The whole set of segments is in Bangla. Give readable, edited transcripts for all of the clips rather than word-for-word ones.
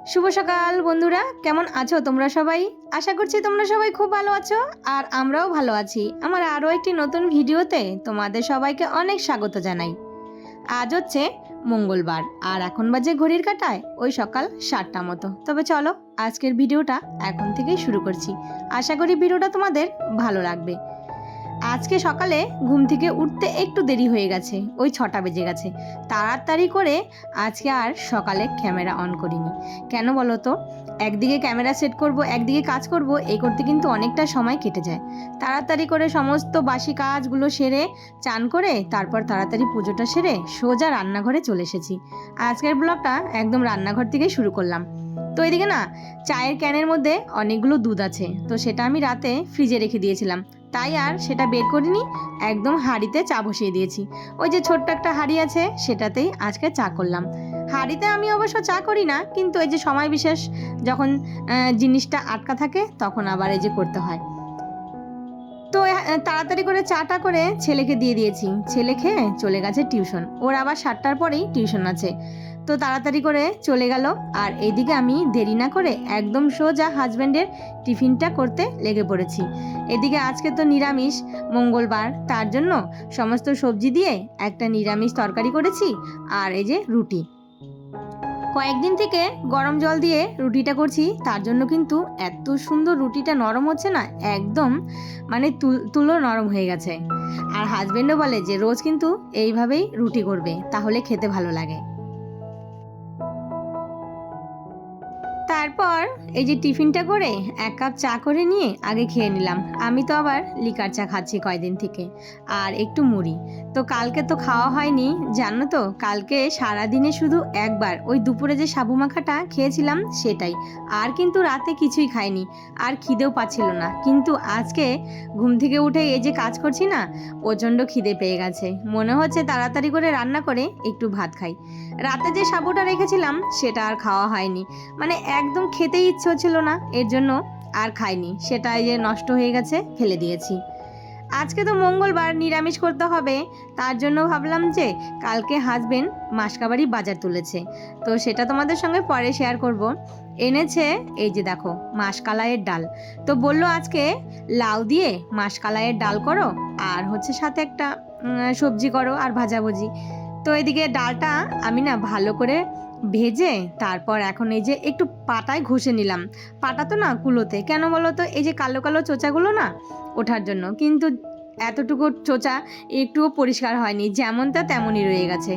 শুভ সকাল বন্ধুরা, কেমন আছো তোমরা সবাই? আশা করছি তোমরা সবাই খুব ভালো আছো আর আমরাও ভালো আছি। আমার আরও একটি নতুন ভিডিওতে তোমাদের সবাইকে অনেক স্বাগত জানাই। আজ হচ্ছে মঙ্গলবার আর এখন বাজে ঘড়ির কাঁটায় ওই সকাল 7টা মতো। তবে চলো আজকের ভিডিওটা এখন থেকেই শুরু করছি। আশা করি ভিডিওটা তোমাদের ভালো লাগবে। আজকে সকালে ঘুম থেকে উঠতে একটু দেরি হয়ে গেছে, ওই 6টা বেজে গেছে। তাড়াতাড়ি করে আজকে আর সকালে ক্যামেরা অন করিনি। কেন বলো তো, একদিকে ক্যামেরা সেট করব, একদিকে কাজ করব, এই করতে কিন্তু অনেকটা সময় কেটে যায়। তাড়াতাড়ি করে সমস্ত বাসি কাজগুলো সেরে চান করে তারপর তাড়াতাড়ি পুজোটা সেরে সোজা রান্নাঘরে চলে এসেছি। আজকের ব্লগটা একদম রান্নাঘর থেকেই শুরু করলাম। তো এদিকে না, চায়ের ক্যানের মধ্যে অনেকগুলো দুধ আছে, তো সেটা আমি রাতে ফ্রিজে রেখে দিয়েছিলাম, তাই আর সেটা বের করিনি, একদম হাঁড়িতে চা বসিয়ে দিয়েছি। ওই যে ছোট্ট একটা হাঁড়ি আছে সেটাতেই আজকে চা করলাম। হাঁড়িতে আমি অবশ্য চা করি না, কিন্তু এই যে সময় বিশেষ যখন জিনিসটা আটকা থাকে তখন আবার এই যে করতে হয়। তো তাড়াতাড়ি করে চাটা করে ছেলেকে দিয়ে দিয়েছি। ছেলে খেয়ে চলে গেছে টিউশন, ওর আবার 7টার পরেই টিউশন আছে। তো তাড়াতাড়ি করে চলে গেল। আর এইদিকে আমি দেরি না করে একদম সোজা হাজব্যান্ডের টিফিনটা করতে লেগে পড়েছি। এদিকে আজকে তো নিরামিষ, মঙ্গলবার, তার জন্য সমস্ত সবজি দিয়ে একটা নিরামিষ তরকারি করেছি আর এই যে রুটি। কয়েকদিন থেকে গরম জল দিয়ে রুটিটা করছি, তার জন্য কিন্তু এত সুন্দর রুটিটা নরম হচ্ছে না, একদম মানে তুলো নরম হয়ে গেছে। আর হাজবেন্ডও বলে যে রোজ কিন্তু এইভাবেই রুটি করবে, তাহলে খেতে ভালো লাগে। তারপর এই যে টিফিনটা করে 1 কাপ চা করে নিয়ে আগে খেয়ে নিলাম। আমি তো আবার লিকার চা খাচ্ছি কয়দিন থেকে, আর একটু মুড়ি। তো কালকে তো খাওয়া হয়নি, জানো তো, কালকে সারাদিনে শুধু একবার ওই দুপুরে যে সাবু মাখাটা খেয়েছিলাম সেটাই, আর কিন্তু রাতে কিছুই খাইনি, আর খিদেও পাচ্ছিল না। কিন্তু আজকে ঘুম থেকে উঠে এই যে কাজ করছি না, প্রচণ্ড খিদে পেয়ে গেছে, মনে হচ্ছে তাড়াতাড়ি করে রান্না করে একটু ভাত খাই। রাতে যে সাবুটা রেখেছিলাম সেটা আর খাওয়া হয়নি, মানে একদম খেতেই ইচ্ছে হচ্ছিল না, এর জন্য আর খাইনি, সেটা এই যে নষ্ট হয়ে গেছে, ফেলে দিয়েছি। আজকে তো মঙ্গলবার, নিরামিষ করতে হবে, তার জন্য ভাবলাম যে কালকে হাজবেন্ড মাসকাবারি বাজার তুলেছে, তো সেটা তোমাদের সঙ্গে পরে শেয়ার করব। এনেছে এই যে দেখো মাসকালাইয়ের ডাল, তো বললো আজকে লাউ দিয়ে মাসকালাইয়ের ডাল করো আর হচ্ছে সাথে একটা সবজি করো আর ভাজাভুজি। তো এদিকে ডালটা আমি না ভালো করে ভেজে তারপর এখন এই যে একটু পাটায় ঘষে নিলাম। পাটা তো না কুলোতে, কেন বলো তো, এই যে কালো কালো চোচাগুলো না ওঠার জন্য, কিন্তু এতটুকু চোচা একটুও পরিষ্কার হয়নি, যেমনটা তেমনই রয়ে গেছে।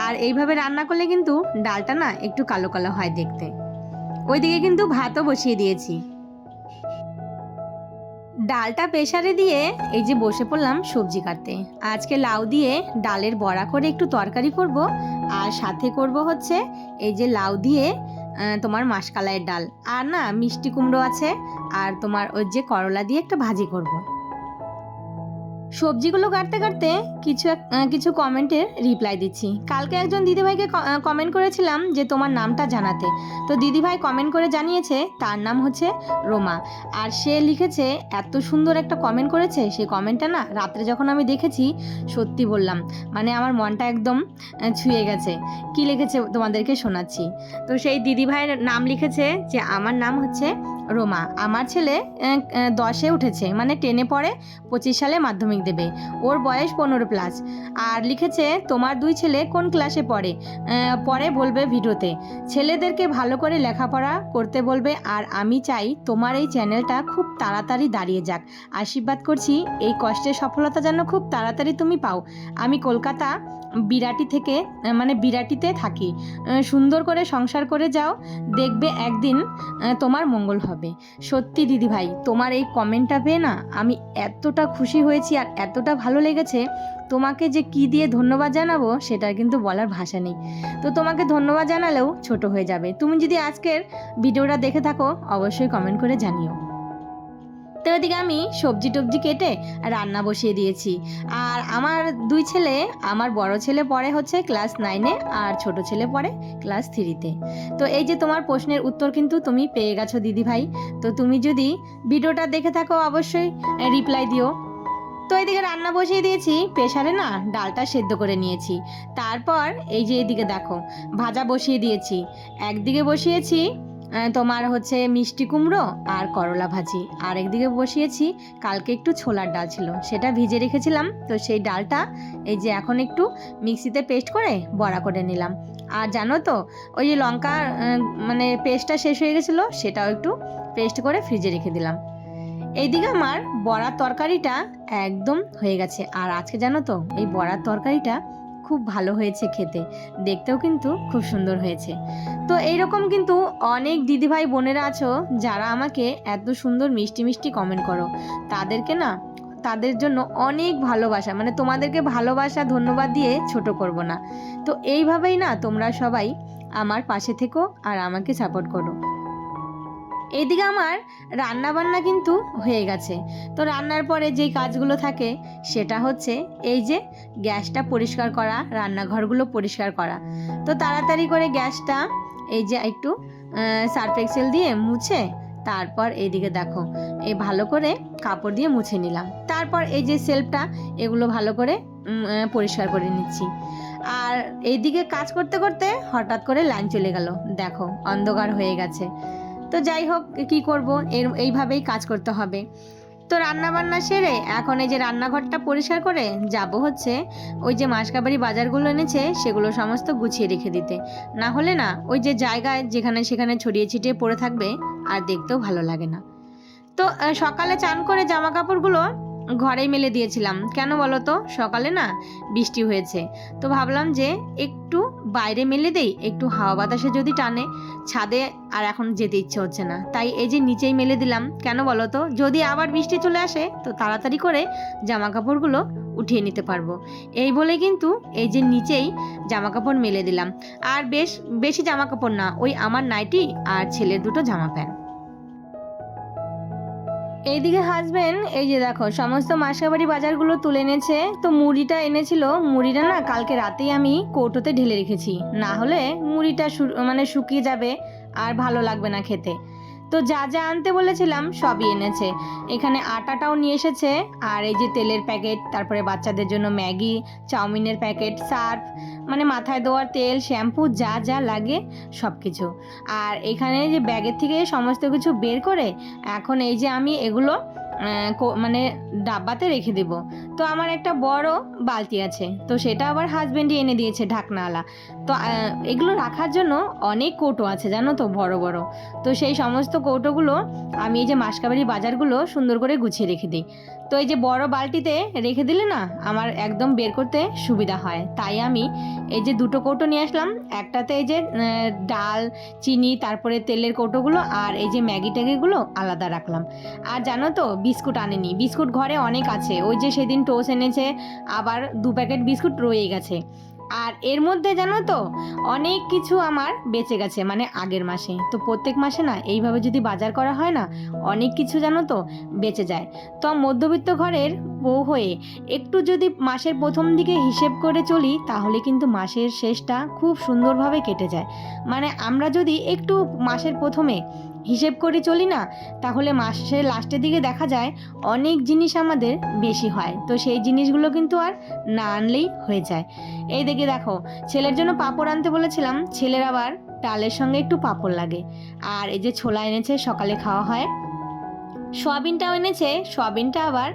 আর এইভাবে রান্না করলে কিন্তু ডালটা না একটু কালো কালো হয় দেখতে। ওইদিকে কিন্তু ভাতও বসিয়ে দিয়েছি। ডালটা প্রেসারে দিয়ে এই যে বসে পড়লাম সবজি কাটতে। আজকে লাউ দিয়ে ডালের বড়া করে একটু তরকারি করব, আর সাথে করব হচ্ছে এই যে লাউ দিয়ে তোমার মাসকালাইয়ের ডাল, আর না মিষ্টি কুমড়ো আছে, আর তোমার ওই যে করলা দিয়ে একটা ভাজি করব। সবজিগুলো কাটতে কাটতে কিছু কমেন্টের রিপ্লাই দিচ্ছি। কালকে একজন দিদিভাইকে কমেন্ট করেছিলাম যে তোমার নামটা জানাতে, তো দিদিভাই কমেন্ট করে জানিয়েছে তার নাম হচ্ছে রোমা। আর সে লিখেছে, এত সুন্দর একটা কমেন্ট করেছে, সেই কমেন্টটা না রাত্রে যখন আমি দেখেছি, সত্যি বললাম মানে আমার মনটা একদম ছুঁয়ে গেছে। কি লিখেছে তোমাদেরকে শোনাচ্ছি। তো সেই দিদিভাইয়ের নাম লিখেছে যে আমার নাম হচ্ছে রোমা, আমার ছেলে 10-এ উঠেছে, মানে 10-এ পড়ে, 25 সালে মাধ্যমিক দেবে, ওর বয়স 15+। আর লিখেছে তোমার 2 ছেলে কোন ক্লাসে পড়ে, পরে বলবে ভিডিওতে, ছেলেদেরকে ভালো করে লেখাপড়া করতে বলবে, আর আমি চাই তোমার এই চ্যানেলটা খুব তাড়াতাড়ি দাঁড়িয়ে যাক, আশীর্বাদ করছি এই কষ্টের সফলতা যেন খুব তাড়াতাড়ি তুমি পাও। আমি কলকাতা বিরাটিতে থাকি, সুন্দর করে সংসার করে যাও, দেখবে একদিন তোমার মঙ্গল হবে। সত্যি দিদিভাই, তোমার এই কমেন্টটা পেয়ে না আমি এতটা খুশি হয়েছি আর এতটা ভালো লেগেছে, তোমাকে যে কি দিয়ে ধন্যবাদ জানাবো সেটার কিন্তু বলার ভাষা নেই। তো তোমাকে ধন্যবাদ জানালেও ছোট হয়ে যাবে। তুমি যদি আজকের ভিডিওটা দেখে থাকো অবশ্যই কমেন্ট করে জানিও। তো এদিকে আমি সবজি টবজি কেটে রান্না বসিয়ে দিয়েছি। আর আমার 2 ছেলে, আমার বড় ছেলে পড়ে হচ্ছে ক্লাস 9-এ আর ছোট ছেলে পড়ে ক্লাস 3-তে। তো এই যে তোমার প্রশ্নের উত্তর কিন্তু তুমি পেয়ে গেছো দিদিভাই, তো তুমি যদি ভিডিওটা দেখে থাকো অবশ্যই রিপ্লাই দিও। তো এদিকে রান্না বসিয়ে দিয়েছি, প্রেসারে না ডালটা সেদ্ধ করে নিয়েছি। তারপর এই যে এদিকে দেখো ভাজা বসিয়ে দিয়েছি। একদিকে বসিয়েছি তোমার হচ্ছে মিষ্টি কুমড়ো আর করলা ভাজি। আর একদিকে বসিয়েছি কালকে একটু ছোলার ডাল ছিল, সেটা ভিজে রেখেছিলাম। তো সেই ডালটা এই যে এখন একটু মিক্সিতে পেস্ট করে বড়া করে নিলাম। আর জানো তো ওই যে লঙ্কা মানে পেস্টটা শেষ হয়ে গেছিলো, সেটাও একটু পেস্ট করে ফ্রিজে রেখে দিলাম। এইদিকে আমার বড়ার তরকারিটা একদম হয়ে গেছে। আর আজকে জানো তো এই বড়ার তরকারিটা খুব ভালো হয়েছে খেতে, দেখতেও কিন্তু খুব সুন্দর হয়েছে। তো এইরকম কিন্তু অনেক দিদিভাই বোনেরা আছো যারা আমাকে এত সুন্দর মিষ্টি মিষ্টি কমেন্ট করো, তাদেরকে না, তাদের জন্য অনেক ভালোবাসা, মানে তোমাদেরকে ভালোবাসা ধন্যবাদ দিয়ে ছোট করব না। তো এইভাবেই না তোমরা সবাই আমার পাশে থেকো আর আমাকে সাপোর্ট করো। এইদিকে আমার রান্না বান্না কিন্তু হয়ে গেছে। তো রান্নার পরে যেই কাজগুলো থাকে সেটা হচ্ছে এই যে গ্যাসটা পরিষ্কার করা, রান্নাঘরগুলো পরিষ্কার করা। তো তাড়াতাড়ি করে গ্যাসটা এই যে একটু সার্ফ এক্সেল দিয়ে মুছে, তারপর এইদিকে দেখো এই ভালো করে কাপড় দিয়ে মুছে নিলাম। তারপর এই যে সেলফটা এগুলো ভালো করে পরিষ্কার করে নিচ্ছি। আর এইদিকে কাজ করতে করতে হঠাৎ করে লাইন চলে গেল, দেখো অন্ধকার হয়ে গেছে। তো যাই হোক, কি করব, এইভাবেই কাজ করতে হবে। তো রান্না বান্না সেরে এখন এই যে রান্নাঘরটা পরিষ্কার করে যাব হচ্ছে ওই যে মাসকাবাড়ি বাজারগুলো এনেছে সেগুলো সমস্ত গুছিয়ে রেখে দিতে। না হলে না ওই যে জায়গায় যেখানে সেখানে ছড়িয়ে ছিটিয়ে পড়ে থাকবে আর দেখতেও ভালো লাগে না। তো সকালে চান করে জামা কাপড়গুলো ঘরেই মেলে দিয়েছিলাম। কেন বলো তো, সকালে না বৃষ্টি হয়েছে, তো ভাবলাম যে একটু বাইরে মেলে দেই, একটু হাওয়া বাতাসে যদি টানে, ছাদে আর এখন যেতে ইচ্ছে হচ্ছে না, তাই এই যে নিচেই মেলে দিলাম। কেন বলো তো, যদি আবার বৃষ্টি চলে আসে তো তাড়াতাড়ি করে জামা কাপড়গুলো উঠিয়ে নিতে পারবো। এই বলে কিন্তু এই যে নিচেই জামা কাপড় মেলে দিলাম। আর বেশি জামা কাপড় না, ওই আমার নাইটি আর ছেলের দুটো জামা প্যান্ট। এইদিকে হাজবেন্ড এই যে দেখো সমস্ত মাসকাবাড়ি বাজারগুলো তুলে এনেছে। তো মুড়িটা এনেছিল, মুড়িটা না কালকে রাতেই আমি কৌটোতে ঢেলে রেখেছি, না হলে মুড়িটা মানে শুকিয়ে যাবে আর ভালো লাগবে না খেতে। তো যা যা আনতে বলেছিলাম সবই এনেছে। এখানে আটাটাও নিয়ে এসেছে, আর এই যে তেলের প্যাকেট, তারপরে বাচ্চাদের জন্য ম্যাগি, চাউমিনের প্যাকেট, সার্ফ, মানে মাথায় দেওয়ার তেল, শ্যাম্পু, যা যা লাগে সব কিছু। আর এখানে যে ব্যাগের থেকে সমস্ত কিছু বের করে এখন এই যে আমি এগুলো মানে ডাব্বাতে রেখে দেব। তো আমার একটা বড় বালতি আছে, তো সেটা আবার হাজবেন্ডই এনে দিয়েছে ঢাকনাওয়ালা। তো এগুলো রাখার জন্য অনেক কৌটো আছে জানো তো, বড় বড়। তো সেই সমস্ত কৌটোগুলো আমি এই যে মাসকাবাড়ি বাজারগুলো সুন্দর করে গুছিয়ে রেখে দিই। তো এই যে বড় বালতিতে রেখে দিলে না আমার একদম বের করতে সুবিধা হয়, তাই আমি এই যে দুটো কৌটো নিয়ে আসলাম। একটাতে এই যে ডাল, চিনি, তারপরে তেলের কৌটোগুলো, আর এই যে ম্যাগি ট্যাগিগুলো আলাদা রাখলাম। আর জানো তো বিস্কুট আনেনি, বিস্কুট ঘরে অনেক আছে, ওই যে সেদিন টোস্ট এনেছে, আবার 2 প্যাকেট বিস্কুট রয়ে গেছে। আর এর মধ্যে জানো তো অনেক কিছু আমার বেঁচে গেছে, মানে আগের মাসে। তো প্রত্যেক মাসে না এইভাবে যদি বাজার করা হয় না, অনেক কিছু জানো তো বেঁচে যায়। তো মধ্যবিত্ত ঘরের বউ হয়ে একটু যদি মাসের প্রথম দিকে হিসেব করে চলি, তাহলে কিন্তু মাসের শেষটা খুব সুন্দরভাবে কেটে যায়। মানে আমরা যদি একটু মাসের প্রথমে হিসেব করে চলি না, তাহলে মাসের লাস্টের দিকে দেখা যায় অনেক জিনিস আমাদের বেশি হয়। তো সেই জিনিসগুলো কিন্তু আর না আনলেই হয়ে যায়। এই দিকে দেখো ছেলের জন্য পাঁপড় আনতে বলেছিলাম, ছেলের আবার ডালের সঙ্গে একটু পাঁপড় লাগে। আর এই যে ছোলা এনেছে, সকালে খাওয়া হয়। সয়াবিনটাও এনেছে, সয়াবিনটা আবার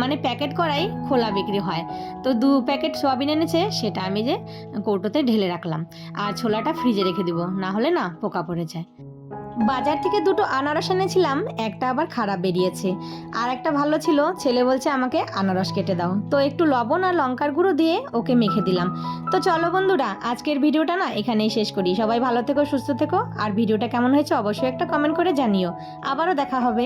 মানে প্যাকেট করাই খোলা বিক্রি হয়। তো 2 প্যাকেট সয়াবিন এনেছে, সেটা আমি যে কৌটোতে ঢেলে রাখলাম। আর ছোলাটা ফ্রিজে রেখে দিব, না হলে না পোকা পড়ে যায়। বাজার থেকে 2টো আনারস এনেছিলাম, একটা আবার খারাপ বেরিয়েছে, আর একটা ভালো ছিল। ছেলে বলছে আমাকে আনারস কেটে দাও, তো একটু লবণ আর লঙ্কার গুঁড়ো দিয়ে ওকে মেখে দিলাম। তো চলো বন্ধুরা, আজকের ভিডিওটা না এখানেই শেষ করি। সবাই ভালো থেকো, সুস্থ থেকো, আর ভিডিওটা কেমন হয়েছে অবশ্যই একটা কমেন্ট করে জানিও। আবারও দেখা হবে।